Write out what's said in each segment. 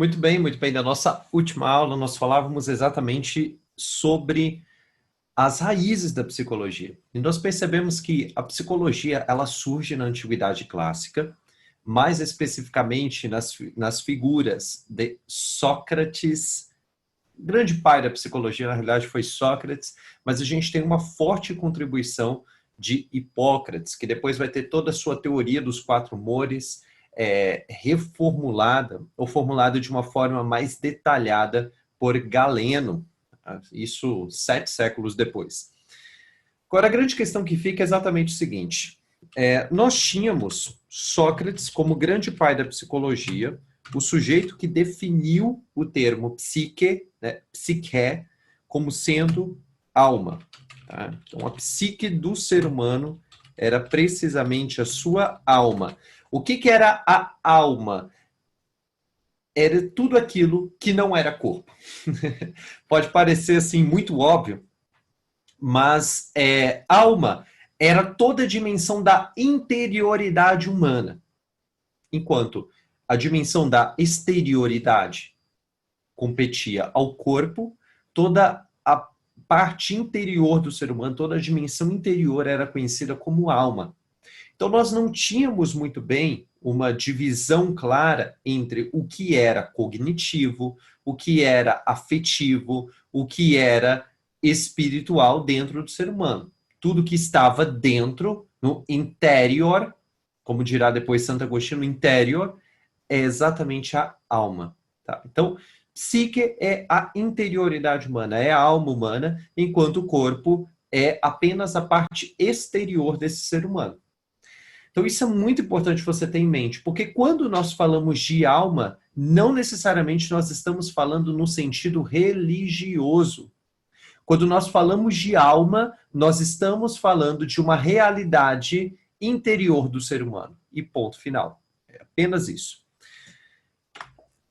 Muito bem, muito bem. Na nossa última aula, nós falávamos exatamente sobre as raízes da psicologia. E nós percebemos que a psicologia, ela surge na Antiguidade Clássica, mais especificamente nas figuras de Sócrates. O grande pai da psicologia, na realidade, foi Sócrates, mas a gente tem uma forte contribuição de Hipócrates, que depois vai ter toda a sua teoria dos quatro humores, reformulada ou formulada de uma forma mais detalhada por Galeno, isso 7 séculos depois. Agora, a grande questão que fica é exatamente o seguinte: nós tínhamos Sócrates como grande pai da psicologia, o sujeito que definiu o termo psique, né, psique, como sendo alma. Tá? Então, a psique do ser humano era precisamente a sua alma. O que era a alma? Era tudo aquilo que não era corpo. Pode parecer assim muito óbvio, mas alma era toda a dimensão da interioridade humana, enquanto a dimensão da exterioridade competia ao corpo, toda a parte interior do ser humano, toda a dimensão interior era conhecida como alma. Então, nós não tínhamos muito bem uma divisão clara entre o que era cognitivo, o que era afetivo, o que era espiritual dentro do ser humano. Tudo que estava dentro, no interior, como dirá depois Santo Agostinho, no interior, é exatamente a alma. Tá? Então, psique é a interioridade humana, é a alma humana, enquanto o corpo é apenas a parte exterior desse ser humano. Então, isso é muito importante você ter em mente, porque quando nós falamos de alma, não necessariamente nós estamos falando no sentido religioso. Quando nós falamos de alma, nós estamos falando de uma realidade interior do ser humano. E ponto final. É apenas isso.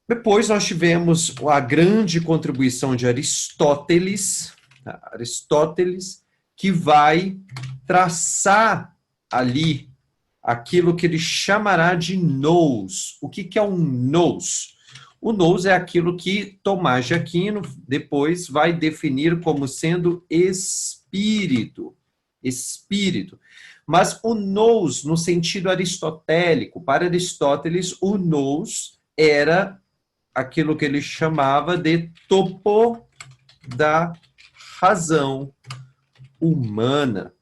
Depois nós tivemos a grande contribuição de Aristóteles, que vai traçar ali aquilo que ele chamará de nous. O que é um nous? O nous é aquilo que Tomás de Aquino depois vai definir como sendo espírito. Espírito. Mas o nous, no sentido aristotélico, para Aristóteles, o nous era aquilo que ele chamava de topo da razão humana.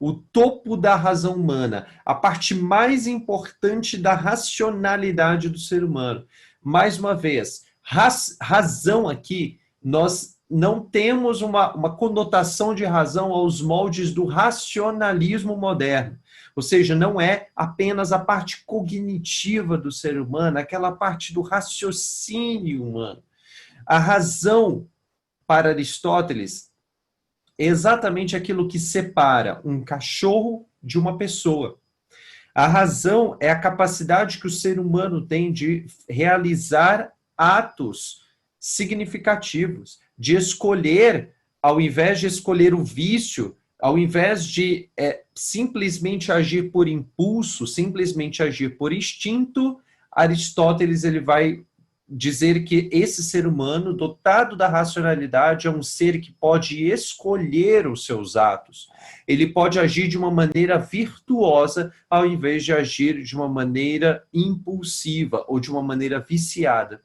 O topo da razão humana, a parte mais importante da racionalidade do ser humano. Mais uma vez, razão aqui, nós não temos uma conotação de razão aos moldes do racionalismo moderno. Ou seja, não é apenas a parte cognitiva do ser humano, aquela parte do raciocínio humano. A razão, para Aristóteles, é exatamente aquilo que separa um cachorro de uma pessoa. A razão é a capacidade que o ser humano tem de realizar atos significativos, de escolher, ao invés de escolher o vício, ao invés de simplesmente agir por impulso, simplesmente agir por instinto, Aristóteles ele vai dizer que esse ser humano, dotado da racionalidade, é um ser que pode escolher os seus atos. Ele pode agir de uma maneira virtuosa, ao invés de agir de uma maneira impulsiva ou de uma maneira viciada.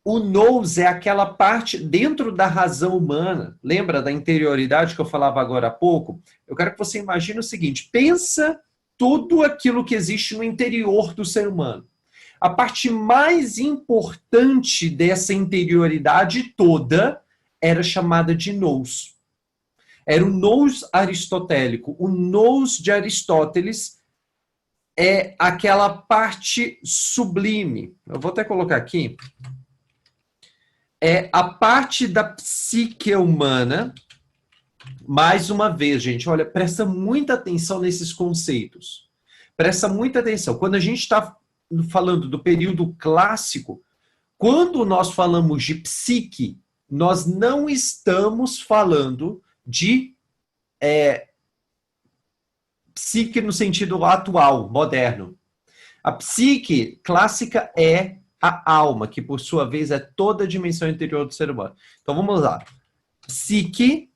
O nous é aquela parte dentro da razão humana. Lembra da interioridade que eu falava agora há pouco? Eu quero que você imagine o seguinte: pensa tudo aquilo que existe no interior do ser humano. A parte mais importante dessa interioridade toda era chamada de nous. Era o nous aristotélico. O nous de Aristóteles é aquela parte sublime. Eu vou até colocar aqui. É a parte da psique humana. Mais uma vez, gente, olha, presta muita atenção nesses conceitos. Presta muita atenção. Quando a gente está falando do período clássico, quando nós falamos de psique, nós não estamos falando de psique no sentido atual, moderno. A psique clássica é a alma, que por sua vez é toda a dimensão interior do ser humano. Então vamos lá. Psique,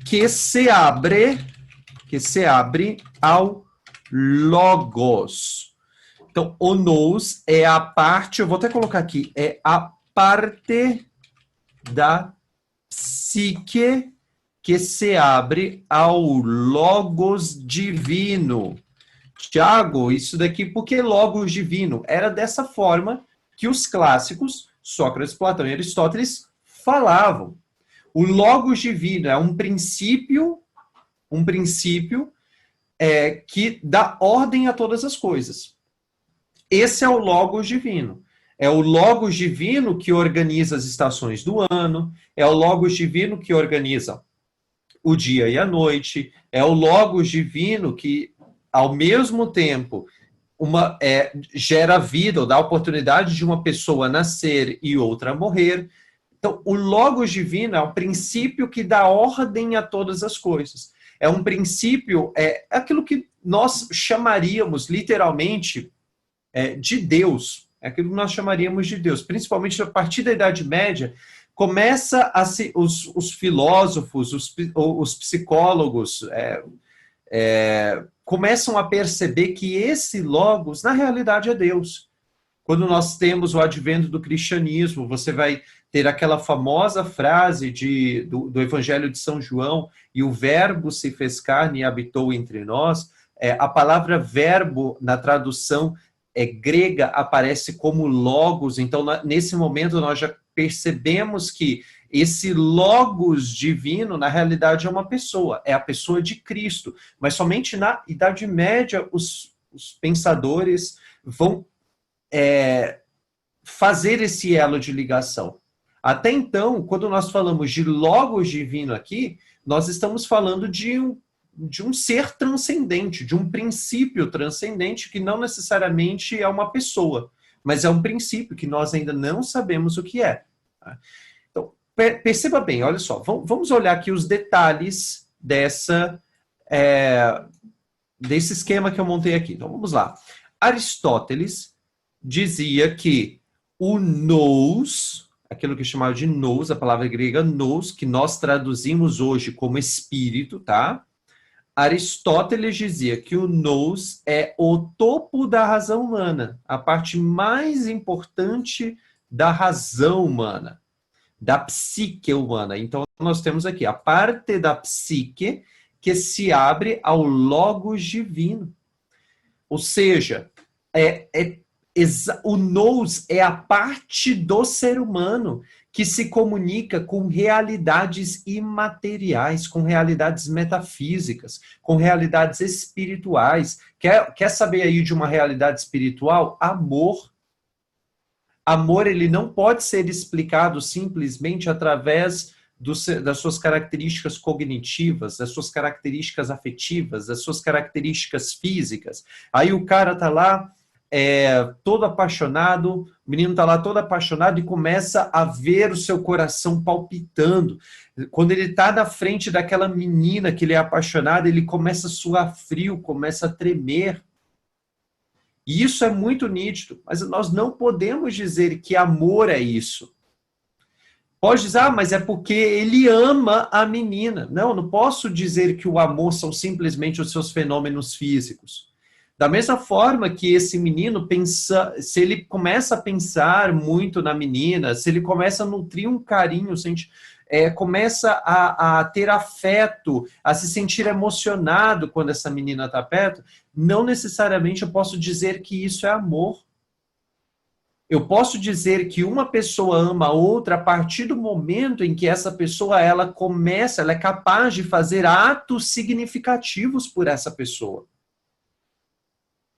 que se abre ao logos. Então, o nous é a parte, eu vou até colocar aqui, é a parte da psique que se abre ao logos divino. Tiago, isso daqui, porque logos divino? Era dessa forma que os clássicos, Sócrates, Platão e Aristóteles, falavam. O logos divino é um princípio que dá ordem a todas as coisas. Esse é o logos divino. É o logos divino que organiza as estações do ano, é o logos divino que organiza o dia e a noite, é o logos divino que, ao mesmo tempo, gera vida, ou dá a oportunidade de uma pessoa nascer e outra morrer. Então, o logos divino é um princípio que dá ordem a todas as coisas. É um princípio, é aquilo que nós chamaríamos, literalmente, de Deus. É aquilo que nós chamaríamos de Deus. Principalmente a partir da Idade Média, começa a se, os filósofos, os psicólogos, começam a perceber que esse logos, na realidade, é Deus. Quando nós temos o advento do cristianismo, você vai ter aquela famosa frase do Evangelho de São João, e o verbo se fez carne e habitou entre nós. A palavra verbo, na tradução grega, aparece como logos. Então, nesse momento, nós já percebemos que esse logos divino, na realidade, é uma pessoa, é a pessoa de Cristo. Mas somente na Idade Média, os pensadores vão fazer esse elo de ligação. Até então, quando nós falamos de logos divino aqui, nós estamos falando de um ser transcendente, de um princípio transcendente que não necessariamente é uma pessoa, mas é um princípio que nós ainda não sabemos o que é. Então, perceba bem, olha só, vamos olhar aqui os detalhes desse esquema que eu montei aqui. Então, vamos lá. Aristóteles dizia que o nous, aquilo que chamava de nous, a palavra grega nous, que nós traduzimos hoje como espírito, tá? Aristóteles dizia que o nous é o topo da razão humana, a parte mais importante da razão humana, da psique humana. Então, nós temos aqui a parte da psique que se abre ao logos divino. Ou seja, o nous é a parte do ser humano que se comunica com realidades imateriais, com realidades metafísicas, com realidades espirituais. Quer saber aí de uma realidade espiritual? Amor. Amor, ele não pode ser explicado simplesmente através das suas características cognitivas, das suas características afetivas, das suas características físicas. Aí o cara tá lá, todo apaixonado, o menino está lá todo apaixonado e começa a ver o seu coração palpitando. Quando ele está na frente daquela menina que ele é apaixonado, ele começa a suar frio, começa a tremer. E isso é muito nítido, mas nós não podemos dizer que amor é isso. Pode dizer, mas é porque ele ama a menina. Não posso dizer que o amor são simplesmente os seus fenômenos físicos. Da mesma forma que esse menino pensa, se ele começa a pensar muito na menina, se ele começa a nutrir um carinho, começa a ter afeto, a se sentir emocionado quando essa menina está perto, não necessariamente eu posso dizer que isso é amor. Eu posso dizer que uma pessoa ama a outra a partir do momento em que essa pessoa ela é capaz de fazer atos significativos por essa pessoa.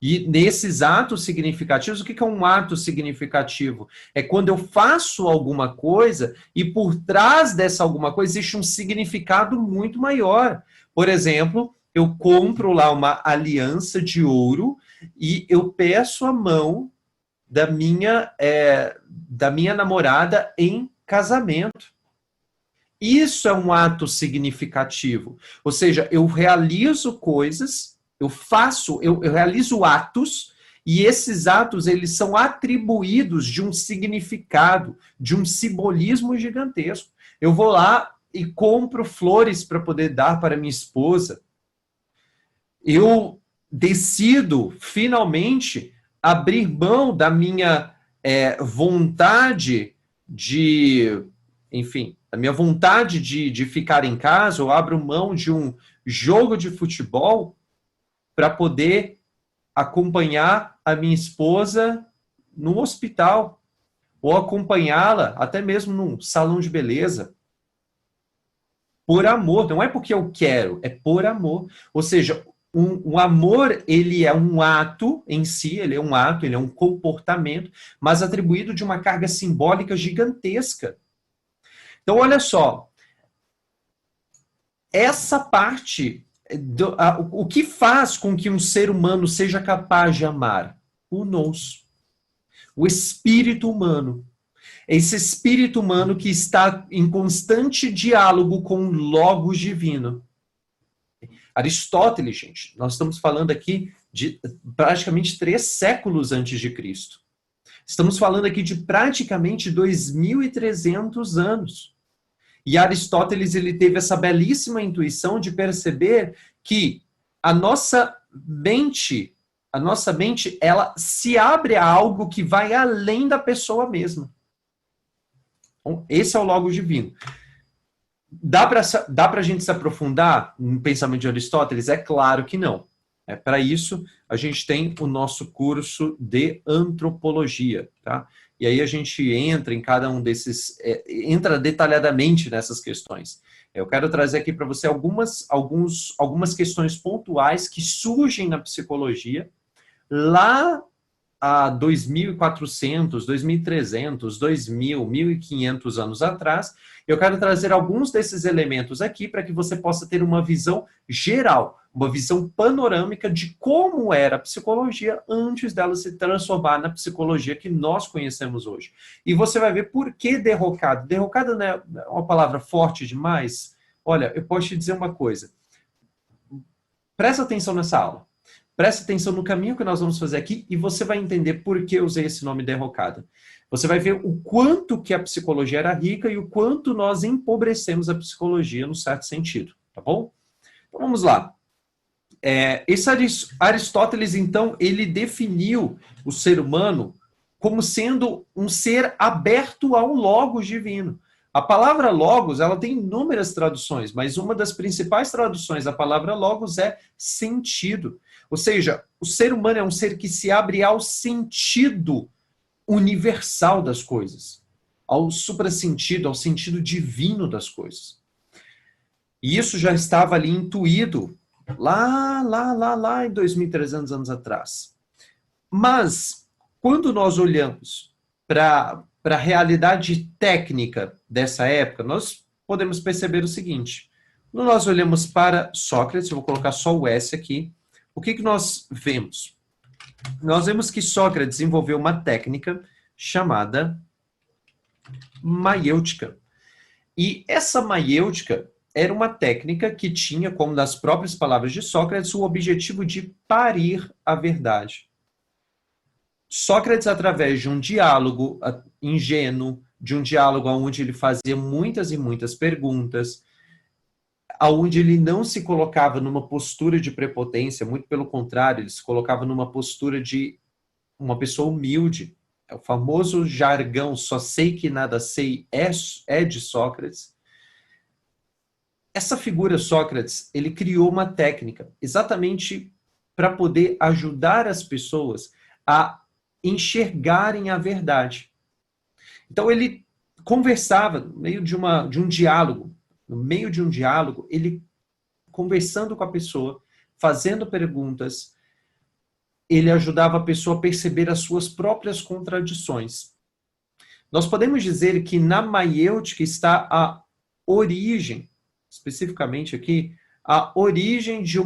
E nesses atos significativos, o que é um ato significativo? É quando eu faço alguma coisa e por trás dessa alguma coisa existe um significado muito maior. Por exemplo, eu compro lá uma aliança de ouro e eu peço a mão da minha namorada em casamento. Isso é um ato significativo. Ou seja, eu realizo coisas Eu realizo atos, e esses atos, eles são atribuídos de um significado, de um simbolismo gigantesco. Eu vou lá e compro flores para poder dar para minha esposa. Eu decido, finalmente, abrir mão da minha vontade de, enfim, a minha vontade de ficar em casa, eu abro mão de um jogo de futebol para poder acompanhar a minha esposa no hospital, ou acompanhá-la até mesmo num salão de beleza. Por amor, não é porque eu quero, é por amor. Ou seja, o amor, ele é um ato em si, ele é um ato, ele é um comportamento, mas atribuído de uma carga simbólica gigantesca. Então, olha só, essa parte, o que faz com que um ser humano seja capaz de amar? O nous, o espírito humano. Esse espírito humano que está em constante diálogo com o Logos divino. Aristóteles, gente, nós estamos falando aqui de praticamente 3 séculos antes de Cristo. Estamos falando aqui de praticamente 2.300 anos. E Aristóteles, ele teve essa belíssima intuição de perceber que a nossa mente, ela se abre a algo que vai além da pessoa mesma. Então, esse é o Logos divino. Dá para a gente se aprofundar no pensamento de Aristóteles? É claro que não. Para isso, a gente tem o nosso curso de antropologia, tá? E aí a gente entra em cada um desses, entra detalhadamente nessas questões. Eu quero trazer aqui para você algumas questões pontuais que surgem na psicologia lá há 2.400, 2.300, 2.000, 1.500 anos atrás. Eu quero trazer alguns desses elementos aqui para que você possa ter uma visão geral, uma visão panorâmica de como era a psicologia antes dela se transformar na psicologia que nós conhecemos hoje. E você vai ver por que derrocado. Derrocado não é uma palavra forte demais? Olha, eu posso te dizer uma coisa. Presta atenção nessa aula. Presta atenção no caminho que nós vamos fazer aqui e você vai entender por que eu usei esse nome derrocada. Você vai ver o quanto que a psicologia era rica e o quanto nós empobrecemos a psicologia no certo sentido, tá bom? Então vamos lá. Esse Aristóteles, então, ele definiu o ser humano como sendo um ser aberto ao logos divino. A palavra logos, ela tem inúmeras traduções, mas uma das principais traduções da palavra logos é sentido. Ou seja, o ser humano é um ser que se abre ao sentido universal das coisas, ao suprassentido, ao sentido divino das coisas. E isso já estava ali intuído lá em 2.300 anos atrás. Mas, quando nós olhamos para a realidade técnica dessa época, nós podemos perceber o seguinte. Quando nós olhamos para Sócrates, eu vou colocar só o S aqui, o que nós vemos? Nós vemos que Sócrates desenvolveu uma técnica chamada maiêutica. E essa maiêutica era uma técnica que tinha, como nas próprias palavras de Sócrates, o objetivo de parir a verdade. Sócrates, através de um diálogo ingênuo, de um diálogo onde ele fazia muitas e muitas perguntas, onde ele não se colocava numa postura de prepotência, muito pelo contrário, ele se colocava numa postura de uma pessoa humilde. É o famoso jargão, só sei que nada sei, é de Sócrates. Essa figura Sócrates, ele criou uma técnica exatamente para poder ajudar as pessoas a enxergarem a verdade. Então ele conversava no meio de um diálogo, ele conversando com a pessoa, fazendo perguntas, ele ajudava a pessoa a perceber as suas próprias contradições. Nós podemos dizer que na maiêutica está a origem, especificamente aqui, a origem de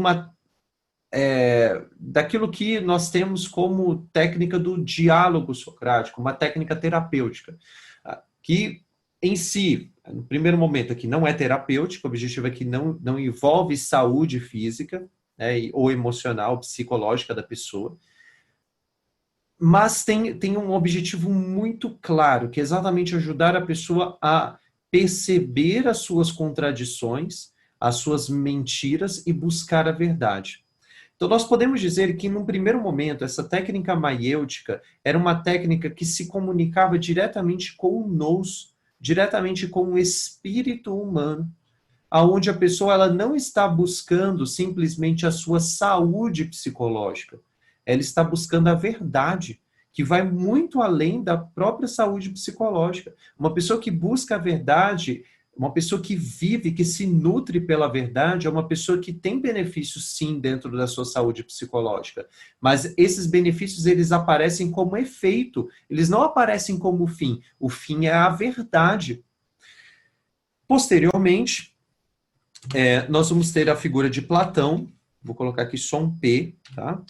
daquilo que nós temos como técnica do diálogo socrático, uma técnica terapêutica, que em si, no primeiro momento aqui, não é terapêutica, o objetivo é que não envolve saúde física, né, ou emocional, psicológica da pessoa. Mas tem um objetivo muito claro, que é exatamente ajudar a pessoa a perceber as suas contradições, as suas mentiras e buscar a verdade. Então, nós podemos dizer que, num primeiro momento, essa técnica maiêutica era uma técnica que se comunicava diretamente com o nous, diretamente com o espírito humano, aonde a pessoa ela não está buscando simplesmente a sua saúde psicológica, ela está buscando a verdade, que vai muito além da própria saúde psicológica. Uma pessoa que busca a verdade, uma pessoa que vive, que se nutre pela verdade, é uma pessoa que tem benefícios sim dentro da sua saúde psicológica. Mas esses benefícios, eles aparecem como efeito, eles não aparecem como fim. O fim é a verdade. Posteriormente, nós vamos ter a figura de Platão, vou colocar aqui só um P, tá?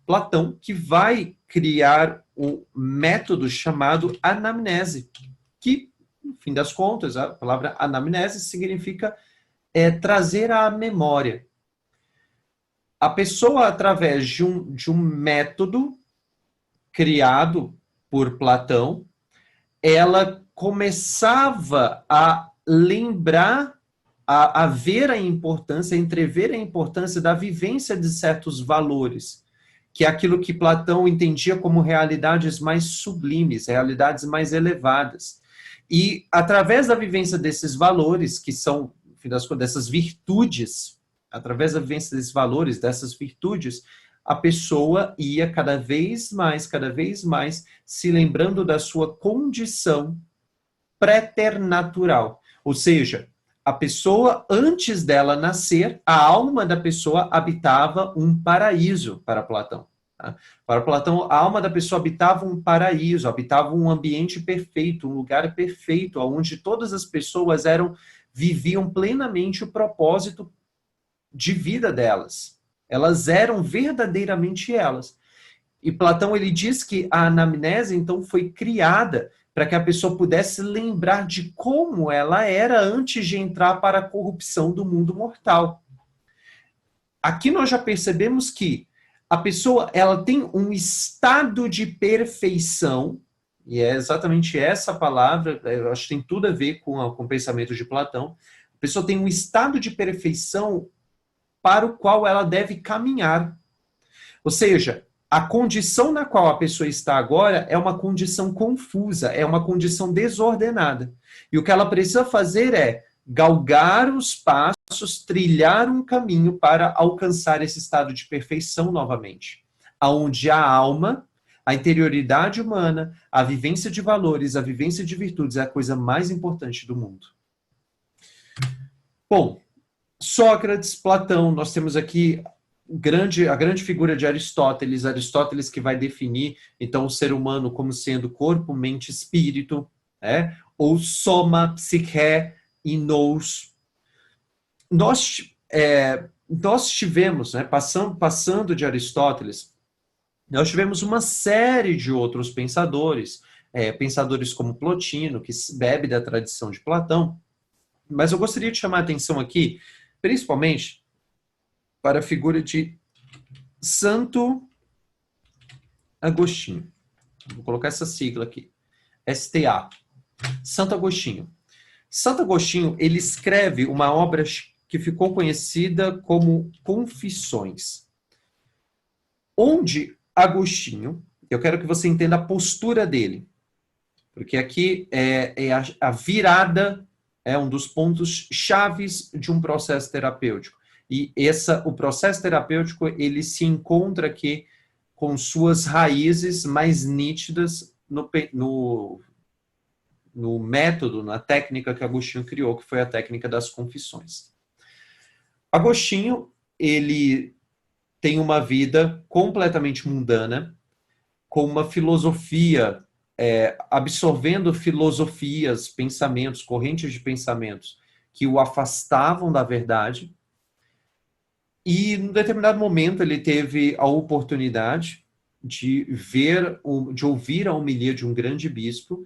Platão, que vai criar um método chamado anamnese, que, no fim das contas, a palavra anamnese significa trazer à memória. A pessoa, através de um método criado por Platão, ela começava a lembrar, a ver a importância, a entrever a importância da vivência de certos valores, que é aquilo que Platão entendia como realidades mais sublimes, realidades mais elevadas. E, através da vivência desses valores, que são, no fim das contas, dessas virtudes, através da vivência desses valores, dessas virtudes, a pessoa ia cada vez mais, se lembrando da sua condição preternatural. Ou seja, a pessoa, antes dela nascer, a alma da pessoa habitava um paraíso para Platão. Tá? Para Platão, a alma da pessoa habitava um paraíso, habitava um ambiente perfeito, um lugar perfeito, onde todas as pessoas viviam plenamente o propósito de vida delas. Elas eram verdadeiramente elas. E Platão, ele diz que a anamnese, então, foi criada para que a pessoa pudesse lembrar de como ela era antes de entrar para a corrupção do mundo mortal. Aqui nós já percebemos que a pessoa ela tem um estado de perfeição, e é exatamente essa palavra, eu acho que tem tudo a ver com o pensamento de Platão. A pessoa tem um estado de perfeição para o qual ela deve caminhar. Ou seja, a condição na qual a pessoa está agora é uma condição confusa, é uma condição desordenada. E o que ela precisa fazer é galgar os passos, trilhar um caminho para alcançar esse estado de perfeição novamente, aonde a alma, a interioridade humana, a vivência de valores, a vivência de virtudes é a coisa mais importante do mundo. Bom, Sócrates, Platão, nós temos aqui a grande figura de Aristóteles que vai definir, então, o ser humano como sendo corpo, mente, espírito, ou soma, psique e nous. Nós tivemos, passando de Aristóteles, nós tivemos uma série de outros pensadores, pensadores como Plotino, que bebe da tradição de Platão, mas eu gostaria de chamar a atenção aqui, principalmente, para a figura de Santo Agostinho. Vou colocar essa sigla aqui. STA. Santo Agostinho. Santo Agostinho, ele escreve uma obra que ficou conhecida como Confissões. Onde Agostinho, eu quero que você entenda a postura dele, porque aqui é a virada, é um dos pontos chaves de um processo terapêutico. E o processo terapêutico, ele se encontra aqui com suas raízes mais nítidas no método, na técnica que Agostinho criou, que foi a técnica das confissões. Agostinho, ele tem uma vida completamente mundana, com uma filosofia, absorvendo filosofias, pensamentos, correntes de pensamentos que o afastavam da verdade. E, em determinado momento, ele teve a oportunidade de ouvir a homilia de um grande bispo,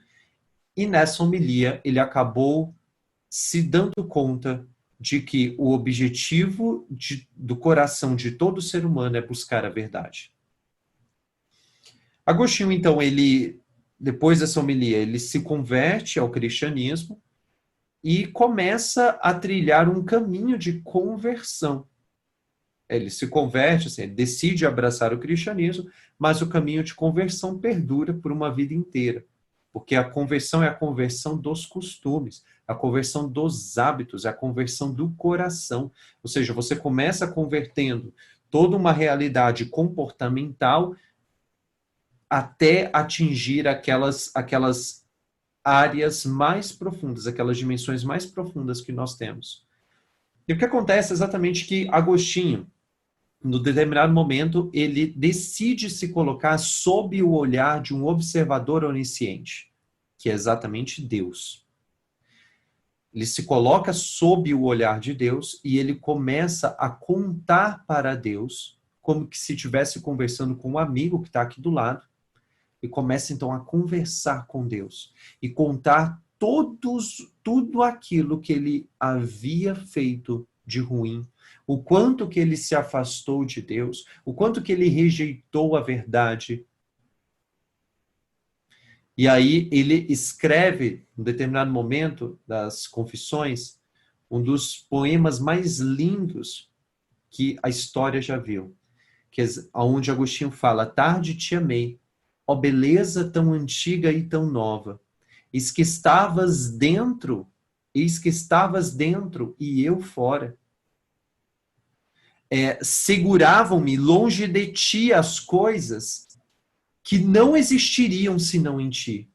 e nessa homilia ele acabou se dando conta de que o objetivo do coração de todo ser humano é buscar a verdade. Agostinho, então, depois dessa homilia, ele se converte ao cristianismo e começa a trilhar um caminho de conversão. Ele se converte, assim, ele decide abraçar o cristianismo, mas o caminho de conversão perdura por uma vida inteira. Porque a conversão é a conversão dos costumes, a conversão dos hábitos, a conversão do coração. Ou seja, você começa convertendo toda uma realidade comportamental até atingir aquelas áreas mais profundas, aquelas dimensões mais profundas que nós temos. E o que acontece é exatamente que Agostinho, no determinado momento, ele decide se colocar sob o olhar de um observador onisciente, que é exatamente Deus. Ele se coloca sob o olhar de Deus e ele começa a contar para Deus, como que se estivesse conversando com um amigo que está aqui do lado, e começa então a conversar com Deus e contar tudo aquilo que ele havia feito de ruim, o quanto que ele se afastou de Deus, o quanto que ele rejeitou a verdade. E aí ele escreve, em determinado momento das Confissões, um dos poemas mais lindos que a história já viu, que é onde Agostinho fala: tarde te amei, ó beleza tão antiga e tão nova, eis que estavas dentro e eu fora. Seguravam-me longe de ti as coisas que não existiriam senão em ti.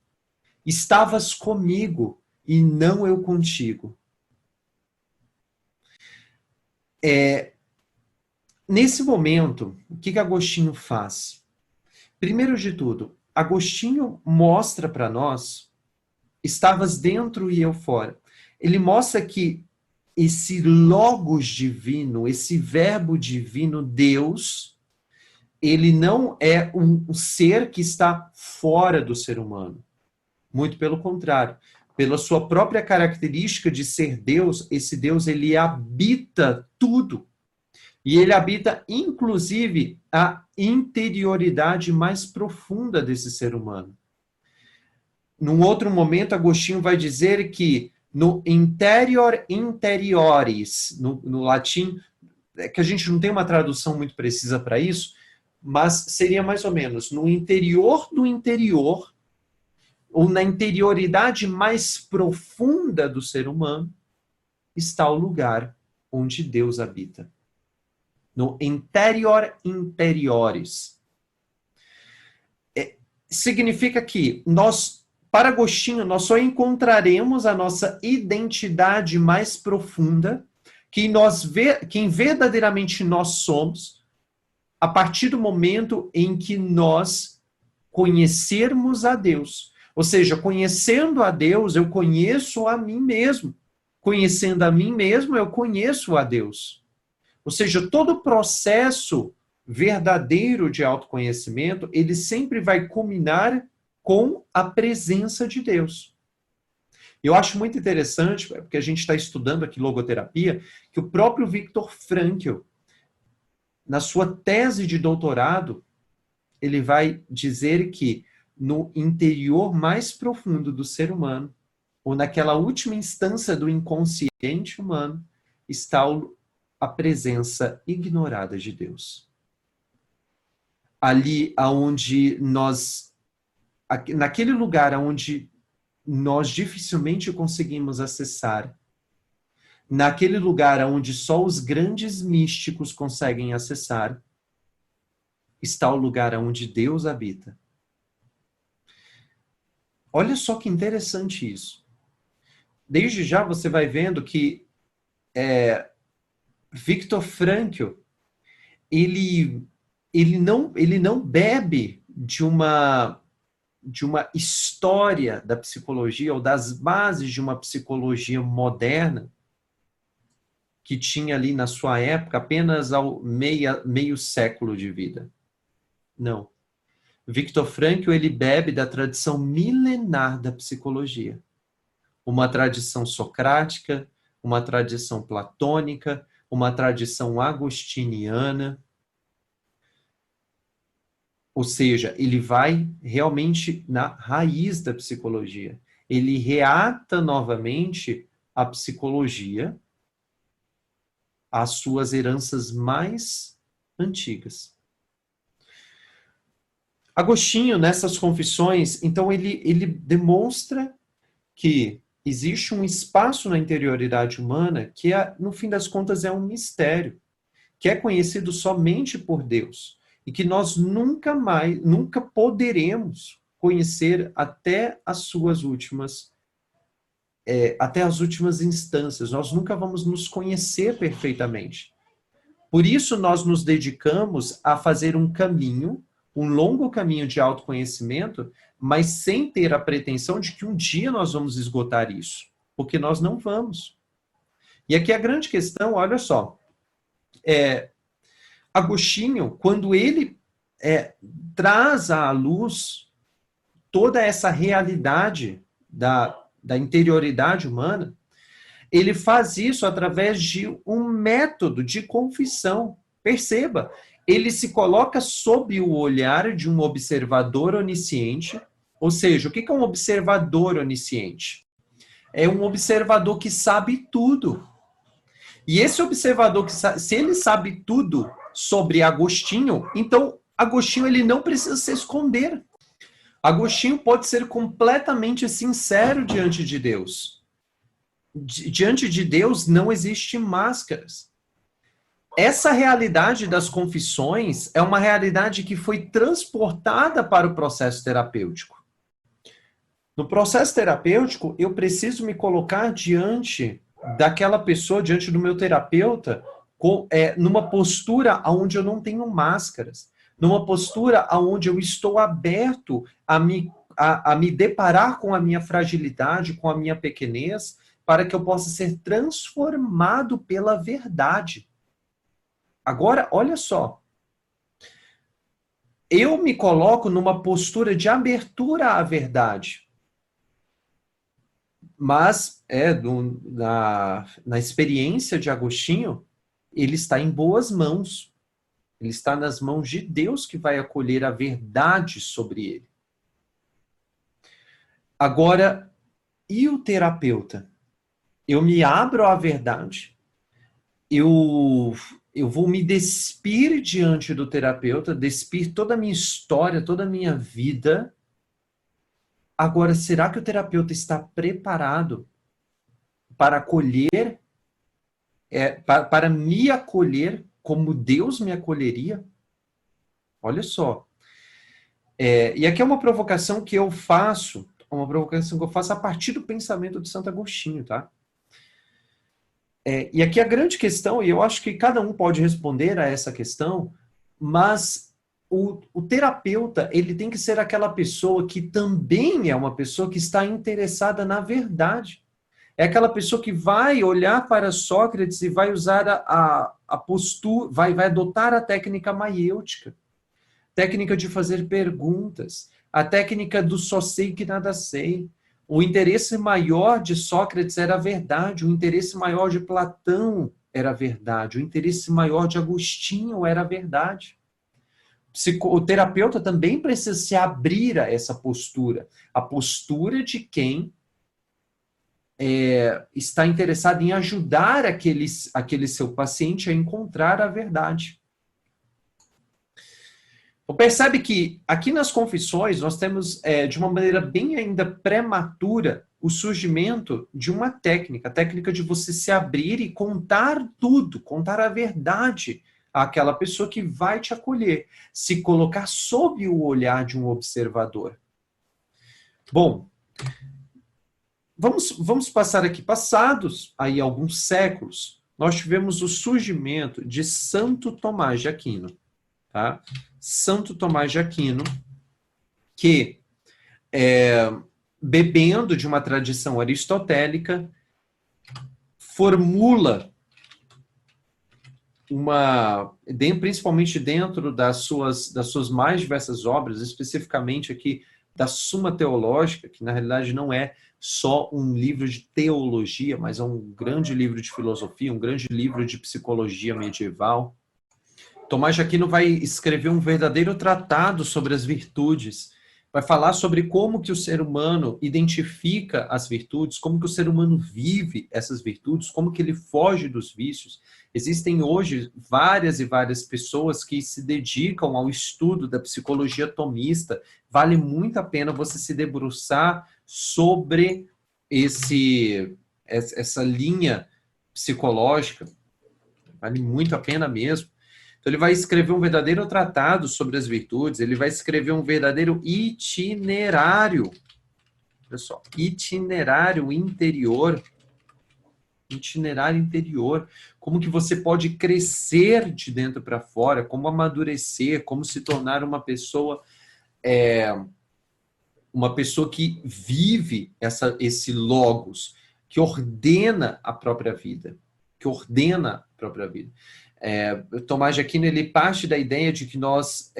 Estavas comigo e não eu contigo. Nesse momento, o que Agostinho faz? Primeiro de tudo, Agostinho mostra para nós: estavas dentro e eu fora. Ele mostra que esse logos divino, esse verbo divino, Deus, ele não é um ser que está fora do ser humano. Muito pelo contrário. Pela sua própria característica de ser Deus, esse Deus, ele habita tudo. E ele habita, inclusive, a interioridade mais profunda desse ser humano. Num outro momento, Agostinho vai dizer que no interior interiores, no latim, que a gente não tem uma tradução muito precisa para isso, mas seria mais ou menos no interior do interior, ou na interioridade mais profunda do ser humano, está o lugar onde Deus habita. No interior interiores. Significa que para Agostinho, nós só encontraremos a nossa identidade mais profunda, quem verdadeiramente nós somos, a partir do momento em que nós conhecermos a Deus. Ou seja, conhecendo a Deus, eu conheço a mim mesmo. Conhecendo a mim mesmo, eu conheço a Deus. Ou seja, todo o processo verdadeiro de autoconhecimento, ele sempre vai culminar com a presença de Deus. Eu acho muito interessante, porque a gente está estudando aqui logoterapia, que o próprio Viktor Frankl, na sua tese de doutorado, ele vai dizer que no interior mais profundo do ser humano, ou naquela última instância do inconsciente humano, está a presença ignorada de Deus. Ali aonde naquele lugar onde nós dificilmente conseguimos acessar, naquele lugar onde só os grandes místicos conseguem acessar, está o lugar onde Deus habita. Olha só que interessante isso. Desde já você vai vendo que Viktor Frankl, ele não bebe de uma história da psicologia ou das bases de uma psicologia moderna que tinha ali na sua época apenas ao meio século de vida. Não. Viktor Frankl, ele bebe da tradição milenar da psicologia. Uma tradição socrática, uma tradição platônica, uma tradição agostiniana. Ou seja, ele vai realmente na raiz da psicologia. Ele reata novamente a psicologia às suas heranças mais antigas. Agostinho, nessas confissões, então ele demonstra que existe um espaço na interioridade humana que, no fim das contas, é um mistério, que é conhecido somente por Deus e que nós nunca poderemos conhecer até as últimas instâncias. Nós nunca vamos nos conhecer perfeitamente. Por isso, nós nos dedicamos a fazer um longo caminho de autoconhecimento, mas sem ter a pretensão de que um dia nós vamos esgotar isso, porque nós não vamos. E aqui a grande questão, olha só, Agostinho, quando ele traz à luz toda essa realidade da interioridade humana, ele faz isso através de um método de confissão. Perceba, ele se coloca sob o olhar de um observador onisciente. Ou seja, o que é um observador onisciente? É um observador que sabe tudo. E esse observador, se ele sabe tudo sobre Agostinho, então Agostinho ele não precisa se esconder. Agostinho pode ser completamente sincero diante de Deus. Diante de Deus não existe máscaras. Essa realidade das confissões é uma realidade que foi transportada para o processo terapêutico. No processo terapêutico, eu preciso me colocar diante daquela pessoa, diante do meu terapeuta, numa postura onde eu não tenho máscaras, numa postura onde eu estou aberto a me deparar com a minha fragilidade, com a minha pequenez, para que eu possa ser transformado pela verdade. Agora, olha só. Eu me coloco numa postura de abertura à verdade. Mas, na experiência de Agostinho, ele está em boas mãos. Ele está nas mãos de Deus que vai acolher a verdade sobre ele. Agora, e o terapeuta? Eu me abro à verdade. Eu vou me despir diante do terapeuta, despir toda a minha história, toda a minha vida. Agora, será que o terapeuta está preparado para acolher, para me acolher como Deus me acolheria? Olha só. E aqui é uma provocação que eu faço, a partir do pensamento de Santo Agostinho, tá? E aqui a grande questão, e eu acho que cada um pode responder a essa questão, mas o terapeuta, ele tem que ser aquela pessoa que também é uma pessoa que está interessada na verdade. É aquela pessoa que vai olhar para Sócrates e vai usar a postura, vai adotar a técnica maiêutica, técnica de fazer perguntas, a técnica do só sei que nada sei. O interesse maior de Sócrates era a verdade, o interesse maior de Platão era a verdade, o interesse maior de Agostinho era a verdade. O terapeuta também precisa se abrir a essa postura, a postura de quem está interessado em ajudar aquele seu paciente a encontrar a verdade. Então, percebe que aqui nas confissões nós temos, de uma maneira bem ainda prematura, o surgimento de uma técnica, a técnica de você se abrir e contar tudo, contar a verdade àquela pessoa que vai te acolher, se colocar sob o olhar de um observador. Bom, vamos passar aqui, passados aí alguns séculos, nós tivemos o surgimento de Santo Tomás de Aquino. Tá? Santo Tomás de Aquino, que, bebendo de uma tradição aristotélica, formula principalmente dentro das suas mais diversas obras, especificamente aqui da Suma Teológica, que na realidade não é só um livro de teologia, mas é um grande livro de filosofia, um grande livro de psicologia medieval. Tomás de Aquino vai escrever um verdadeiro tratado sobre as virtudes, vai falar sobre como que o ser humano identifica as virtudes, como que o ser humano vive essas virtudes, como que ele foge dos vícios. Existem hoje várias e várias pessoas que se dedicam ao estudo da psicologia tomista. Vale muito a pena você se debruçar sobre essa linha psicológica. Vale muito a pena mesmo. Então, ele vai escrever um verdadeiro tratado sobre as virtudes, ele vai escrever um verdadeiro itinerário. Olha só, itinerário interior. Itinerário interior. Como que você pode crescer de dentro para fora, como amadurecer, como se tornar uma pessoa que vive esse logos, que ordena a própria vida. Que ordena a própria vida. Tomás de Aquino, ele parte da ideia de que nós,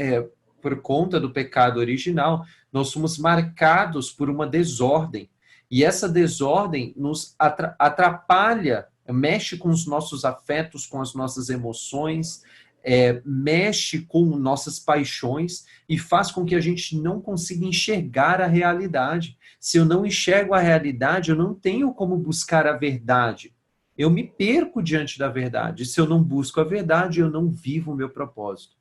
por conta do pecado original, nós somos marcados por uma desordem. E essa desordem nos atrapalha, mexe com os nossos afetos, com as nossas emoções, mexe com nossas paixões e faz com que a gente não consiga enxergar a realidade. Se eu não enxergo a realidade, eu não tenho como buscar a verdade. Eu me perco diante da verdade. Se eu não busco a verdade, eu não vivo o meu propósito.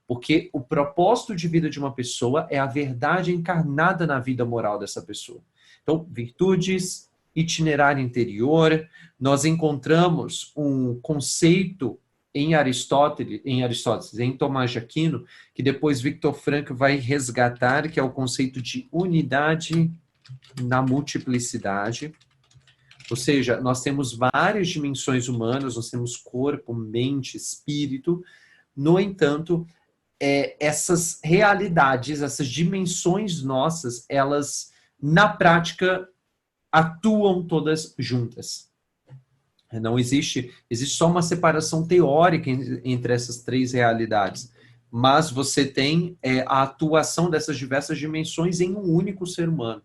Porque o propósito de vida de uma pessoa é a verdade encarnada na vida moral dessa pessoa. Então, virtudes, itinerário interior, nós encontramos um conceito em Aristóteles, em Tomás de Aquino, que depois Viktor Frankl vai resgatar, que é o conceito de unidade na multiplicidade. Ou seja, nós temos várias dimensões humanas, nós temos corpo, mente, espírito. No entanto, essas realidades, essas dimensões nossas, elas, na prática, atuam todas juntas. Não existe só uma separação teórica entre essas três realidades, mas você tem a atuação dessas diversas dimensões em um único ser humano.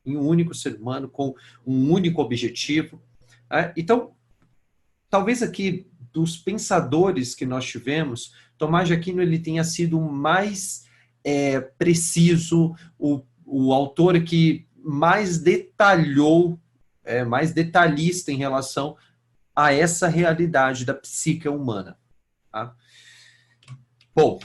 Em um único ser humano, com um único objetivo. Então, talvez aqui, dos pensadores que nós tivemos, Tomás de Aquino ele tenha sido o mais preciso, o autor que mais detalhou, mais detalhista em relação a essa realidade da psique humana. Tá? Bom,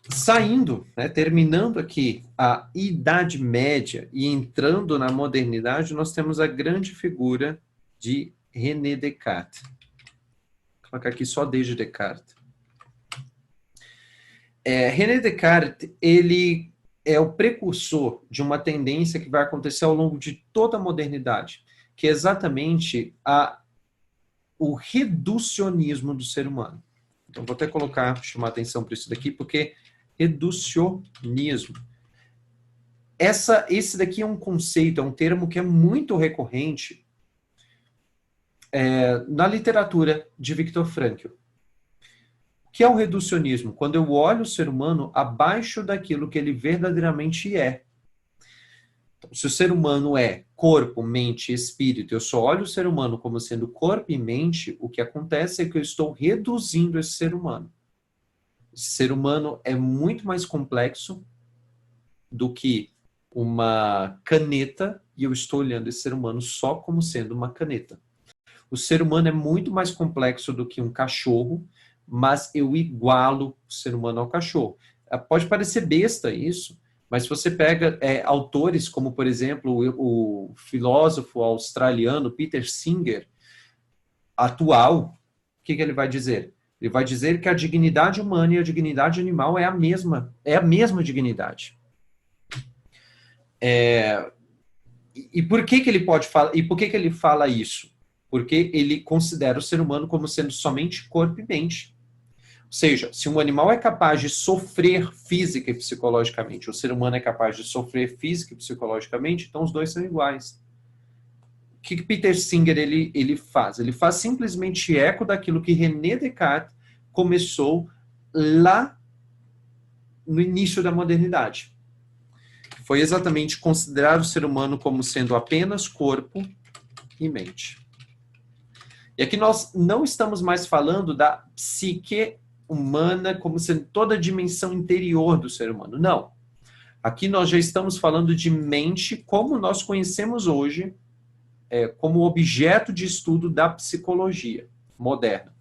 saindo, terminando aqui a Idade Média e entrando na modernidade, nós temos a grande figura de René Descartes. Vou colocar aqui só desde Descartes. René Descartes, ele é o precursor de uma tendência que vai acontecer ao longo de toda a modernidade, que é exatamente o reducionismo do ser humano. Então, vou até chamar atenção para isso daqui, porque reducionismo. Esse daqui é um conceito, é um termo que é muito recorrente na literatura de Viktor Frankl. O que é o reducionismo? Quando eu olho o ser humano abaixo daquilo que ele verdadeiramente é. Então, se o ser humano é corpo, mente e espírito, eu só olho o ser humano como sendo corpo e mente, o que acontece é que eu estou reduzindo esse ser humano. Esse ser humano é muito mais complexo do que uma caneta e eu estou olhando esse ser humano só como sendo uma caneta. O ser humano é muito mais complexo do que um cachorro, mas eu igualo o ser humano ao cachorro. Pode parecer besta isso, mas se você pega autores como, por exemplo, o filósofo australiano Peter Singer, atual, o que ele vai dizer? Ele vai dizer que a dignidade humana e a dignidade animal é a mesma dignidade. E por que ele pode falar? E por que ele fala isso? Porque ele considera o ser humano como sendo somente corpo e mente. Ou seja, se um animal é capaz de sofrer física e psicologicamente, o ser humano é capaz de sofrer física e psicologicamente, então os dois são iguais. O que Peter Singer ele faz? Ele faz simplesmente eco daquilo que René Descartes começou lá no início da modernidade. Foi exatamente considerar o ser humano como sendo apenas corpo e mente. E aqui nós não estamos mais falando da psique humana como sendo toda a dimensão interior do ser humano. Não. Aqui nós já estamos falando de mente como nós conhecemos hoje, como objeto de estudo da psicologia moderna,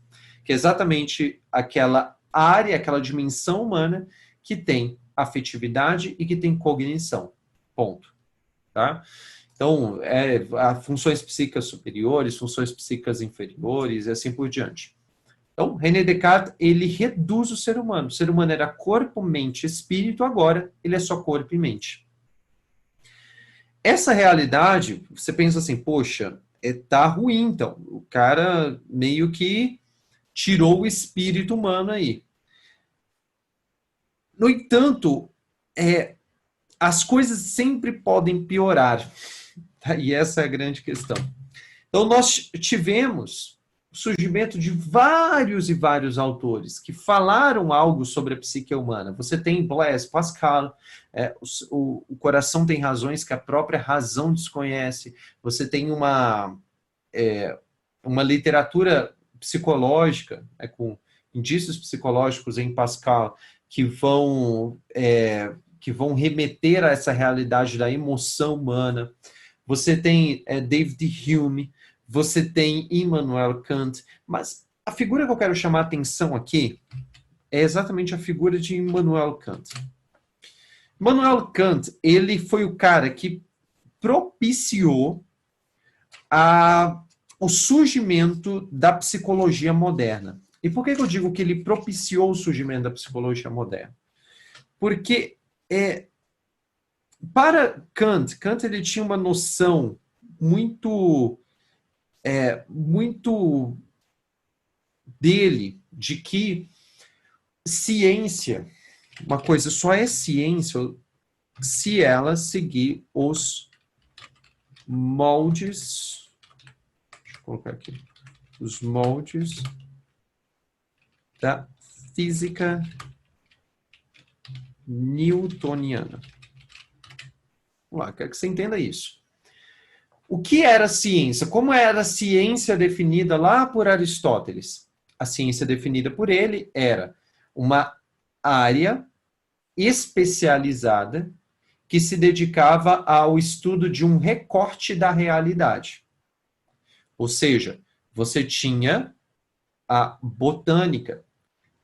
que é exatamente aquela área, aquela dimensão humana que tem afetividade e que tem cognição. Ponto. Tá? Então, funções psíquicas superiores, funções psíquicas inferiores e assim por diante. Então, René Descartes, ele reduz o ser humano. O ser humano era corpo, mente, espírito, agora ele é só corpo e mente. Essa realidade, você pensa assim, poxa, tá ruim então. O cara meio que tirou o espírito humano aí. No entanto, as coisas sempre podem piorar. E essa é a grande questão. Então, nós tivemos o surgimento de vários e vários autores que falaram algo sobre a psique humana. Você tem Blaise Pascal, o coração tem razões que a própria razão desconhece. Você tem uma literatura psicológica, com indícios psicológicos em Pascal, que vão remeter a essa realidade da emoção humana. Você tem David Hume, você tem Immanuel Kant, mas a figura que eu quero chamar a atenção aqui é exatamente a figura de Immanuel Kant. Immanuel Kant, ele foi o cara que propiciou o surgimento da psicologia moderna. E por que eu digo que ele propiciou o surgimento da psicologia moderna? Porque para Kant ele tinha uma noção muito dele de que ciência, uma coisa só é ciência se ela seguir os moldes, deixa eu colocar aqui, os moldes da física newtoniana. Vamos lá, quero que você entenda isso. O que era ciência? Como era a ciência definida lá por Aristóteles? A ciência definida por ele era uma área especializada que se dedicava ao estudo de um recorte da realidade. Ou seja, você tinha a botânica,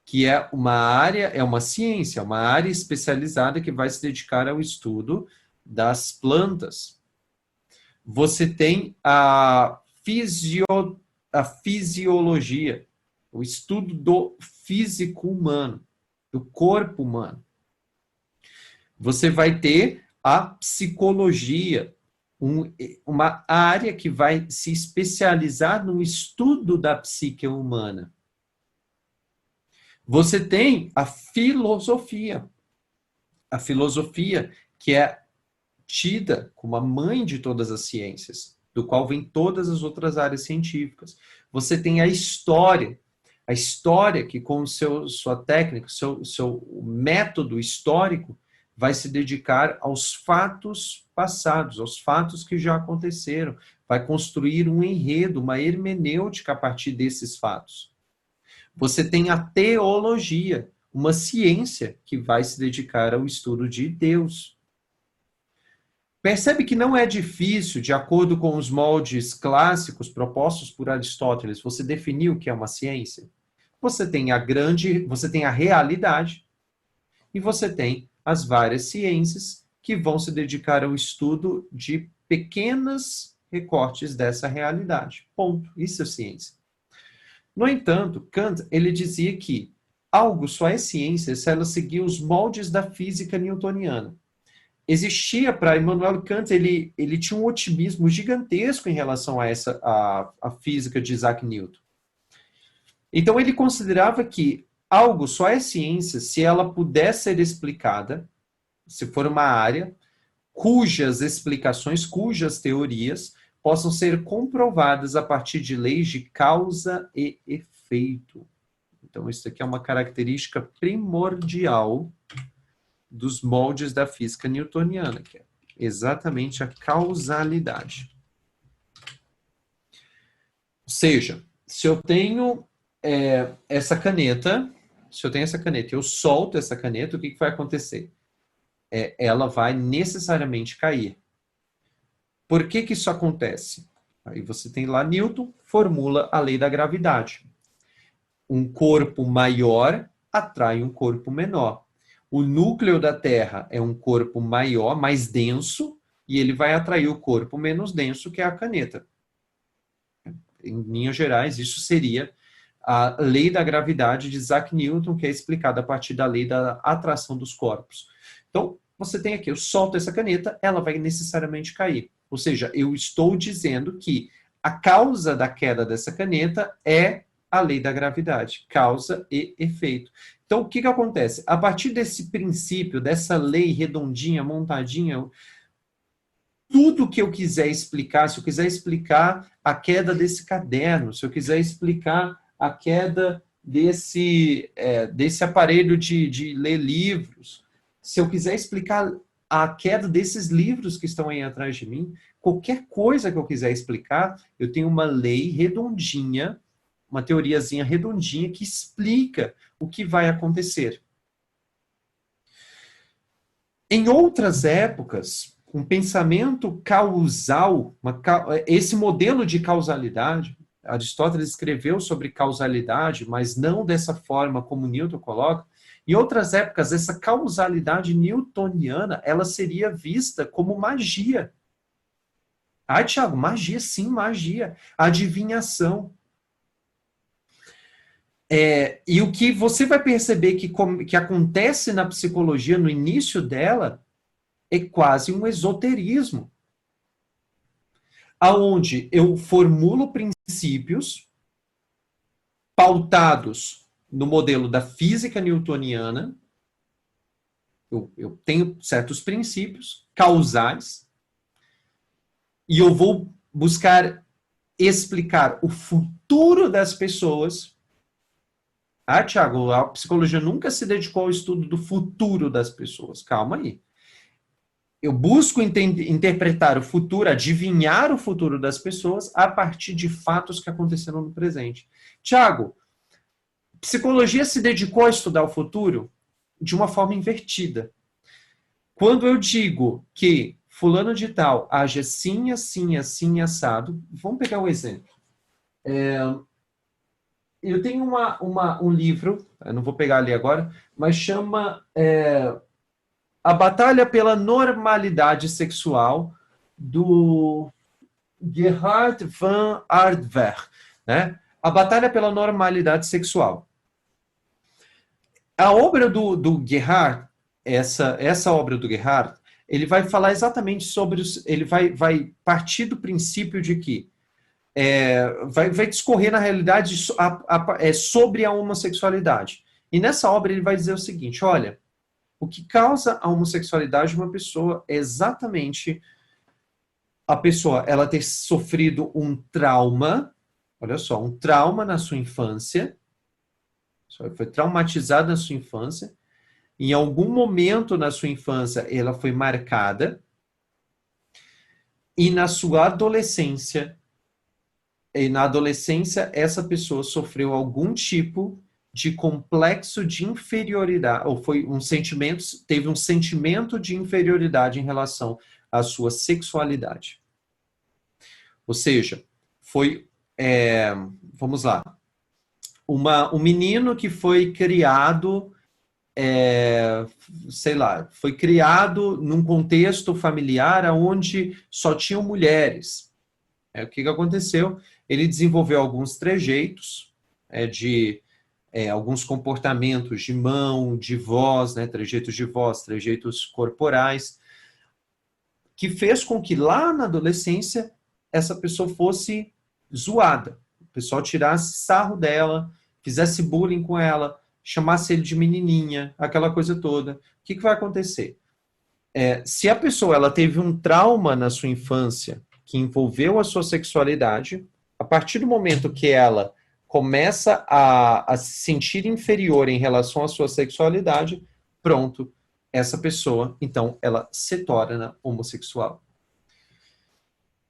que é uma ciência, uma área especializada que vai se dedicar ao estudo das plantas. Você tem a fisiologia, o estudo do físico humano, do corpo humano. Você vai ter a psicologia, uma área que vai se especializar no estudo da psique humana. Você tem a filosofia que é tida como a mãe de todas as ciências, do qual vem todas as outras áreas científicas. Você tem a história que com sua técnica, seu método histórico, vai se dedicar aos fatos passados, aos fatos que já aconteceram, vai construir um enredo, uma hermenêutica a partir desses fatos. Você tem a teologia, uma ciência que vai se dedicar ao estudo de Deus. Percebe que não é difícil, de acordo com os moldes clássicos propostos por Aristóteles, você definir o que é uma ciência? Você tem a realidade e você tem as várias ciências que vão se dedicar ao estudo de pequenos recortes dessa realidade. Ponto. Isso é ciência. No entanto, Kant, ele dizia que algo só é ciência se ela seguir os moldes da física newtoniana. Existia para Immanuel Kant, ele tinha um otimismo gigantesco em relação a física de Isaac Newton. Então ele considerava que algo só é ciência se ela puder ser explicada, se for uma área cujas explicações, cujas teorias possam ser comprovadas a partir de leis de causa e efeito. Então isso aqui é uma característica primordial dos moldes da física newtoniana, que é exatamente a causalidade. Ou seja, se eu tenho essa caneta, e eu solto essa caneta, o que vai acontecer? Ela vai necessariamente cair. Por que isso acontece? Aí você tem lá Newton, formula a lei da gravidade. Um corpo maior atrai um corpo menor. O núcleo da Terra é um corpo maior, mais denso, e ele vai atrair o corpo menos denso, que é a caneta. Em linhas gerais, isso seria a lei da gravidade de Isaac Newton, que é explicada a partir da lei da atração dos corpos. Então, você tem aqui, eu solto essa caneta, ela vai necessariamente cair. Ou seja, eu estou dizendo que a causa da queda dessa caneta é a lei da gravidade, causa e efeito. Então, o que acontece? A partir desse princípio, dessa lei redondinha, montadinha, tudo que eu quiser explicar, se eu quiser explicar a queda desse caderno, se eu quiser explicar a queda desse aparelho de ler livros, se eu quiser explicar a queda desses livros que estão aí atrás de mim, qualquer coisa que eu quiser explicar, eu tenho uma lei redondinha, uma teoriazinha redondinha que explica o que vai acontecer. Em outras épocas, um pensamento causal, esse modelo de causalidade, Aristóteles escreveu sobre causalidade, mas não dessa forma como Newton coloca. Em outras épocas, essa causalidade newtoniana, ela seria vista como magia. Ah, Tiago, magia, sim, magia. Adivinhação. E o que você vai perceber que acontece na psicologia no início dela é quase um esoterismo, aonde eu formulo princípios pautados no modelo da física newtoniana, eu tenho certos princípios causais, e eu vou buscar explicar o futuro das pessoas. Ah, Tiago, a psicologia nunca se dedicou ao estudo do futuro das pessoas. Calma aí. Eu busco interpretar o futuro, adivinhar o futuro das pessoas a partir de fatos que aconteceram no presente. Tiago, psicologia se dedicou a estudar o futuro de uma forma invertida. Quando eu digo que fulano de tal age assim, assim, assim, assado, vamos pegar um exemplo. Eu tenho um livro, eu não vou pegar ali agora, mas chama A Batalha pela Normalidade Sexual, do Gerhard van Aardwerk, né? A Batalha pela Normalidade Sexual. A obra do Gerhard, essa obra do Gerhard, ele vai falar exatamente sobre ele vai partir do princípio de que vai discorrer na realidade sobre a homossexualidade. E nessa obra ele vai dizer o seguinte: olha, o que causa a homossexualidade de uma pessoa é exatamente a pessoa ela ter sofrido um trauma, olha só, um trauma na sua infância, foi traumatizada na sua infância, em algum momento na sua infância ela foi marcada, e na sua adolescência, essa pessoa sofreu algum tipo de complexo de inferioridade, ou teve um sentimento de inferioridade em relação à sua sexualidade. Ou seja, vamos lá, um menino que foi criado, foi criado num contexto familiar onde só tinham mulheres. O que aconteceu? Ele desenvolveu alguns trejeitos alguns comportamentos de mão, de voz, né, trejeitos de voz, trejeitos corporais, que fez com que lá na adolescência essa pessoa fosse zoada. O pessoal tirasse sarro dela, fizesse bullying com ela, chamasse ele de menininha, aquela coisa toda. O que vai acontecer? Se a pessoa ela teve um trauma na sua infância que envolveu a sua sexualidade, a partir do momento que ela começa a se sentir inferior em relação à sua sexualidade, pronto, essa pessoa, então, ela se torna homossexual.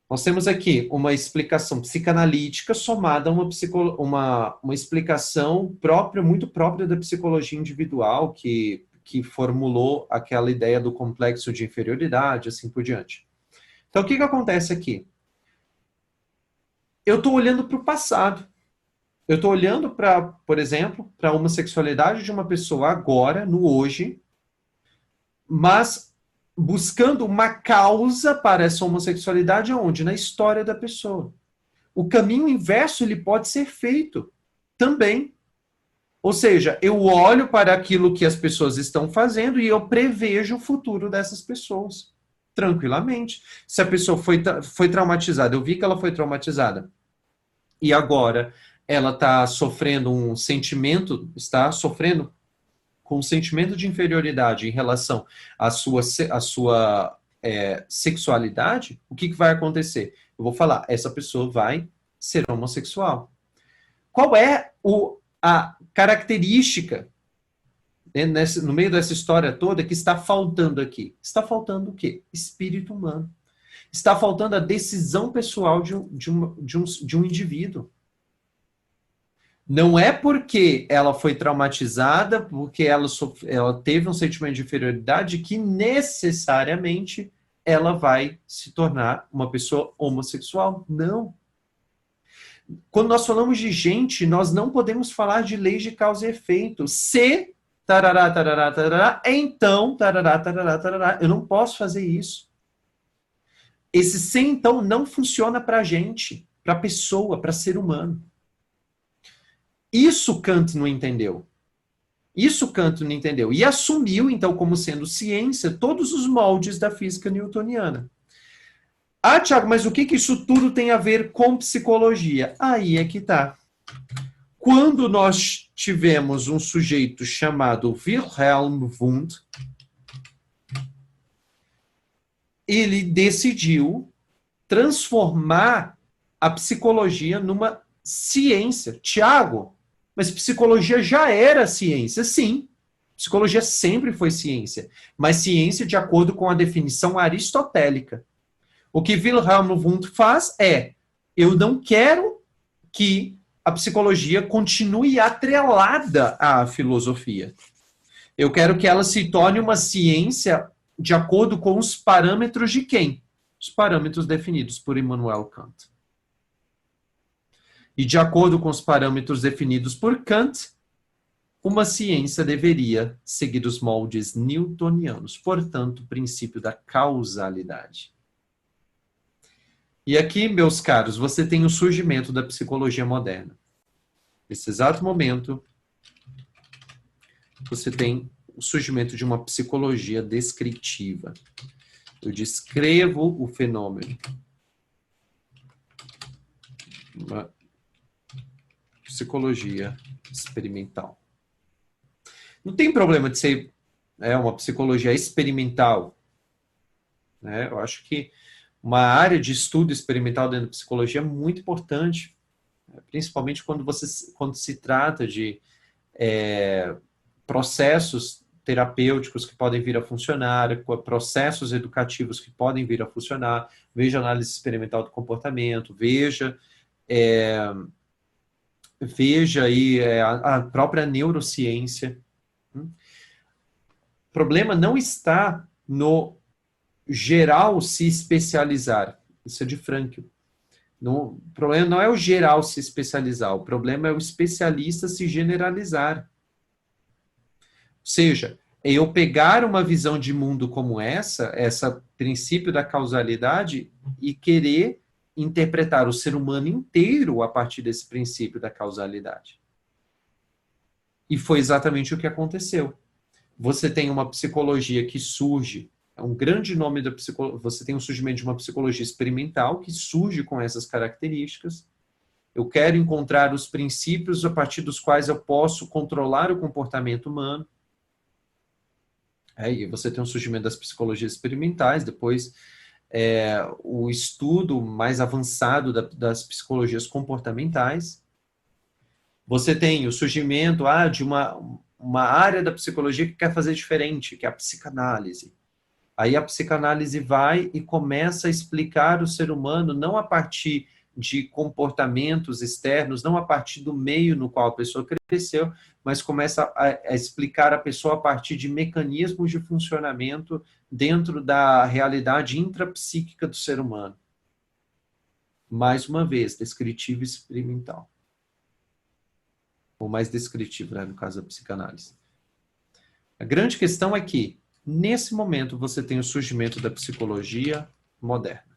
Nós temos aqui uma explicação psicanalítica somada a uma explicação própria, muito própria da psicologia individual, que formulou aquela ideia do complexo de inferioridade, assim por diante. Então, o que acontece aqui? Eu estou olhando para o passado. Eu estou olhando para, por exemplo, para a homossexualidade de uma pessoa agora, no hoje, mas buscando uma causa para essa homossexualidade onde? Na história da pessoa. O caminho inverso ele pode ser feito também. Ou seja, eu olho para aquilo que as pessoas estão fazendo e eu prevejo o futuro dessas pessoas, tranquilamente. Se a pessoa foi traumatizada, eu vi que ela foi traumatizada, e agora ela está sofrendo está sofrendo com um sentimento de inferioridade em relação à sua sexualidade, o que vai acontecer? Eu vou falar, essa pessoa vai ser homossexual. Qual é a característica, né, no meio dessa história toda que está faltando aqui? Está faltando o quê? Espírito humano. Está faltando a decisão pessoal de um indivíduo. Não é porque ela foi traumatizada, porque ela teve um sentimento de inferioridade, que necessariamente ela vai se tornar uma pessoa homossexual. Não. Quando nós falamos de gente, nós não podemos falar de leis de causa e efeito. Se tarará, tarará, tarará, então tarará, tarará, tarará. Eu não posso fazer isso. Esse se então não funciona para gente, para pessoa, para ser humano. Isso Kant não entendeu. Isso Kant não entendeu. E assumiu, então, como sendo ciência, todos os moldes da física newtoniana. Ah, Tiago, mas o que isso tudo tem a ver com psicologia? Aí é que tá. Quando nós tivemos um sujeito chamado Wilhelm Wundt, ele decidiu transformar a psicologia numa ciência. Tiago, mas psicologia já era ciência. Sim, psicologia sempre foi ciência, mas ciência de acordo com a definição aristotélica. O que Wilhelm Wundt faz é, eu não quero que a psicologia continue atrelada à filosofia. Eu quero que ela se torne uma ciência de acordo com os parâmetros de quem? Os parâmetros definidos por Immanuel Kant. E de acordo com os parâmetros definidos por Kant, uma ciência deveria seguir os moldes newtonianos, portanto, o princípio da causalidade. E aqui, meus caros, você tem o surgimento da psicologia moderna. Nesse exato momento, você tem o surgimento de uma psicologia descritiva. Eu descrevo o fenômeno. Uma psicologia experimental. Não tem problema de ser uma psicologia experimental. Né? Eu acho que uma área de estudo experimental dentro da psicologia é muito importante, principalmente quando se trata de processos terapêuticos que podem vir a funcionar, processos educativos que podem vir a funcionar. Veja a análise experimental do comportamento, veja aí a própria neurociência. O problema não está no geral se especializar. Isso é de Frankl. O problema não é o geral se especializar, o problema é o especialista se generalizar. Ou seja, é eu pegar uma visão de mundo como essa princípio da causalidade, e querer interpretar o ser humano inteiro a partir desse princípio da causalidade. E foi exatamente o que aconteceu. Você tem uma psicologia que surge, é um grande nome da psicologia, você tem um surgimento de uma psicologia experimental que surge com essas características. Eu quero encontrar os princípios a partir dos quais eu posso controlar o comportamento humano. E você tem um surgimento das psicologias experimentais, depois o estudo mais avançado das psicologias comportamentais. Você tem o surgimento de uma área da psicologia que quer fazer diferente, que é a psicanálise. Aí a psicanálise vai e começa a explicar o ser humano não a partir de comportamentos externos, não a partir do meio no qual a pessoa cresceu, mas começa a explicar a pessoa a partir de mecanismos de funcionamento dentro da realidade intrapsíquica do ser humano. Mais uma vez, descritivo e experimental. Ou mais descritivo, né, no caso da psicanálise. A grande questão é que, nesse momento, você tem o surgimento da psicologia moderna.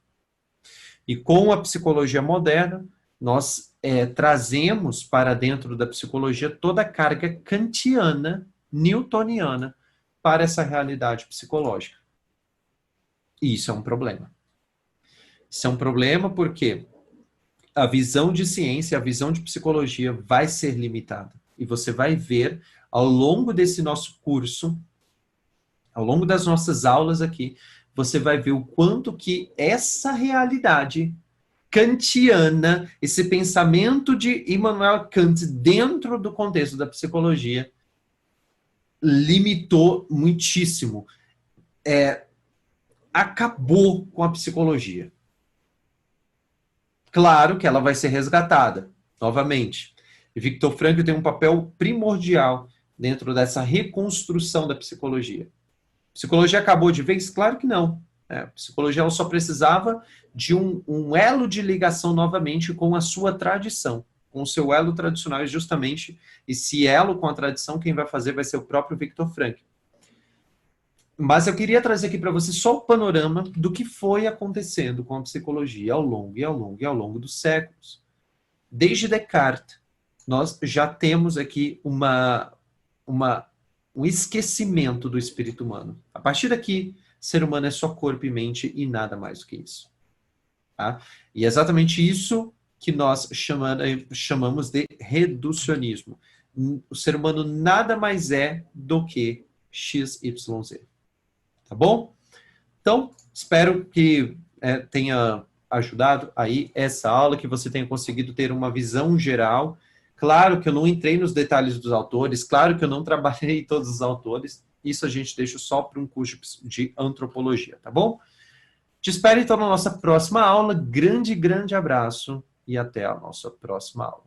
E com a psicologia moderna, nós trazemos para dentro da psicologia toda a carga kantiana, newtoniana, para essa realidade psicológica. E isso é um problema. Isso é um problema porque a visão de ciência, a visão de psicologia vai ser limitada. E você vai ver, ao longo desse nosso curso, ao longo das nossas aulas aqui, você vai ver o quanto que essa realidade kantiana, esse pensamento de Immanuel Kant dentro do contexto da psicologia, limitou muitíssimo. Acabou com a psicologia. Claro que ela vai ser resgatada, novamente. E Viktor Frankl tem um papel primordial dentro dessa reconstrução da psicologia. A psicologia acabou de vez? Claro que não. A psicologia ela só precisava de um elo de ligação novamente com a sua tradição, com o seu elo tradicional, e justamente esse elo com a tradição, quem vai fazer vai ser o próprio Viktor Frankl. Mas eu queria trazer aqui para você só o panorama do que foi acontecendo com a psicologia ao longo dos séculos. Desde Descartes, nós já temos aqui um esquecimento do espírito humano. A partir daqui, ser humano é só corpo e mente e nada mais do que isso. Tá? E é exatamente isso que nós chamamos de reducionismo. O ser humano nada mais é do que XYZ. Tá bom? Então, espero que tenha ajudado aí essa aula, que você tenha conseguido ter uma visão geral. Claro que eu não entrei nos detalhes dos autores, claro que eu não trabalhei todos os autores, isso a gente deixa só para um curso de antropologia, tá bom? Te espero então na nossa próxima aula. Grande abraço e até a nossa próxima aula.